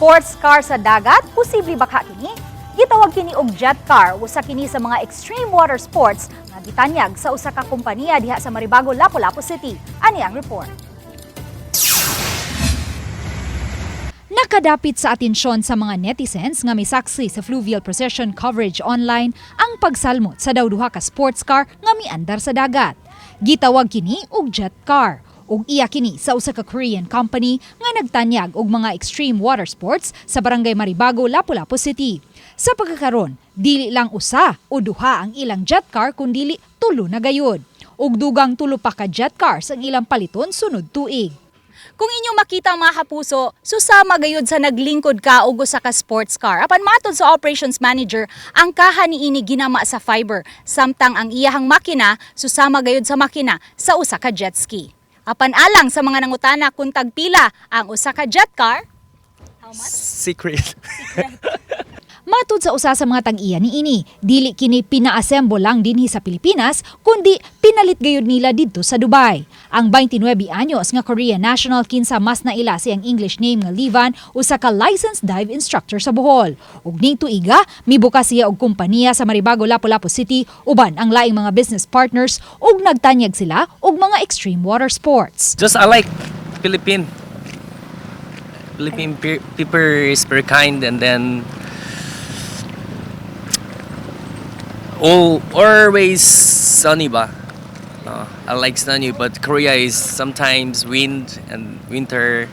Sports car sa dagat, posible ba ka kini? Gitawag kini og Jetcar, usa kini sa mga extreme water sports nga gitanyag sa usa ka kompaniya diha sa Maribago, Lapu-Lapu City. Ani ang report. Nakadapit sa atensyon sa mga netizens nga may saksi sa fluvial procession coverage online ang pagsalmot sa daw duha ka sports car nga miandar sa dagat. Gitawag kini og Jetcar. Ug iya kini sa usa ka Korean company nga nagtanyag og mga extreme water sports sa barangay Maribago, Lapu-Lapu City. Sa pagkakaron, dili lang usa o duha ang ilang jetcar kundi tulo na gayud. Ug dugang tulo pa ka jetcars ang ilang paliton sunod tuig. Kung inyong makita mga kapuso, susama gayud sa naglingkod ka og usa ka sports car. Apan matod sa operations manager, ang kaha niini ginama sa fiber, samtang ang iyahang makina susama gayud sa makina sa usa ka jet ski. Apan alang sa mga nangutana kung tagpila ang usa ka jetcar, how much? Secret. Matod sa usa sa mga tag-iya niini, dili kini pina-assemble lang dinhi sa Pilipinas, kundi pinalit gayud nila didto sa Dubai. Ang 29 anyos nga Korean national kinsa mas naila siyang English name nga Livan, usa ka licensed dive instructor sa Bohol. Ug ning tuiga, mibukas siya og kompaniya sa Maribago, Lapu-Lapu City, uban ang laing mga business partners ug nagtanyag sila og mga extreme water sports. Just I like Philippine people is very kind, and then always sunny ba? No, I like sunny, but Korea is sometimes wind and winter.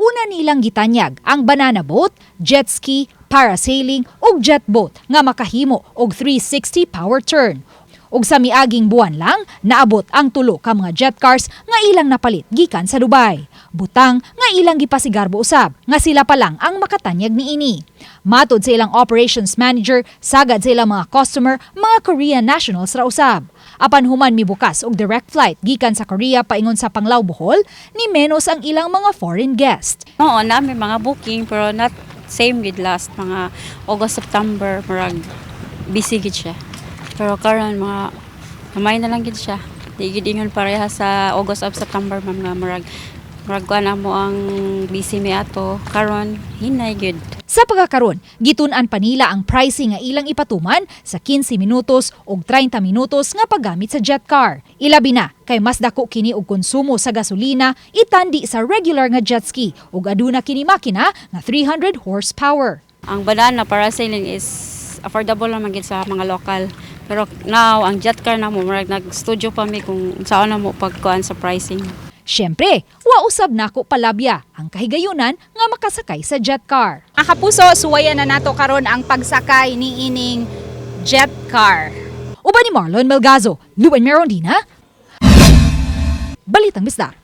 Una nilang gitanyag ang banana boat, jet ski, parasailing ug jet boat nga makahimo og 360 power turn. Ug sa miaging buwan lang, naabot ang tulo ka mga jet cars nga ilang napalit gikan sa Dubai. Butang nga ilang gipasigarbo usab nga sila pa lang ang makatanyag niini. Matod sa ilang operations manager, sagad sa ilang mga customer, mga Korean nationals ra usab. Apan human mibukas og direct flight gikan sa Korea paingon sa Panglao, Bohol, ni menos ang ilang mga foreign guest. Oo, may mga booking pero not same gid last mga August, September, marag busy gid siya. Pero karon mga kamay na lang gid siya. Di gid ingon pareha sa August of September mga marag kuan mo ang busy mi ato karon hinay gid. Sa pagkakaron, gitun-an pa nila ang pricing nga ilang ipatuman sa 15 minutos ug 30 minutos nga paggamit sa jetcar. Ilabi na kay mas dako kini og konsumo sa gasolina itandi sa regular nga jet ski ug aduna kini makina nga 300 horsepower. Ang banana parasailing is affordable naman gid sa mga lokal. Pero now ang jetcar na mo marag nag-studio pa mi kung saan na mo pagkuan sa pricing. Siyempre, wa usab nako palabya ang kahigayunan nga makasakay sa jetcar. Ang kapuso, suwayan na nato karon ang pagsakay ni ining jetcar. Uban ni Marlon Melgazo, Luan Merondina, Balitang Bisdak.